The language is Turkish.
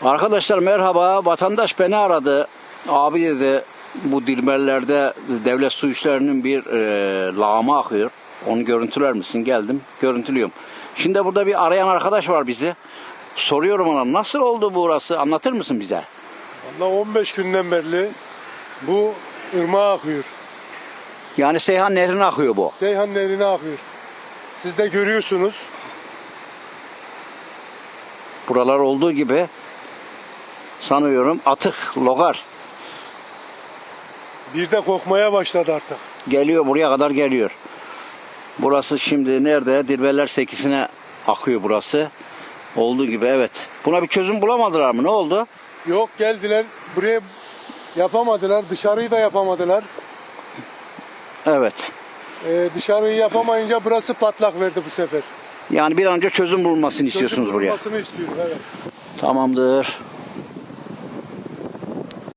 Arkadaşlar merhaba. Vatandaş beni aradı. Abi dedi bu Dilmerler'de devlet su işlerinin bir lağımı akıyor. Onu görüntüler misin? Geldim. Görüntülüyorum. Şimdi burada bir arayan arkadaş var bizi. Soruyorum ona nasıl oldu burası? Anlatır mısın bize? Vallahi 15 günden beri bu ırmağa akıyor. Yani Seyhan Nehri'ne akıyor bu. Seyhan Nehri'ne akıyor. Siz de görüyorsunuz. Buralar olduğu gibi sanıyorum atık, logar. Bir de kokmaya başladı artık. Geliyor, buraya kadar geliyor. Burası şimdi nerede? Dilberler Sekisi'ne akıyor burası. Olduğu gibi evet. Buna bir çözüm bulamadılar mı? Ne oldu? Yok, geldiler buraya, yapamadılar. Dışarıyı da yapamadılar. Evet. Dışarıyı yapamayınca burası patlak verdi bu sefer. Yani bir an önce çözüm bulunmasını istiyorsunuz Çözüm buraya. bulunmasını istiyoruz, evet. Tamamdır.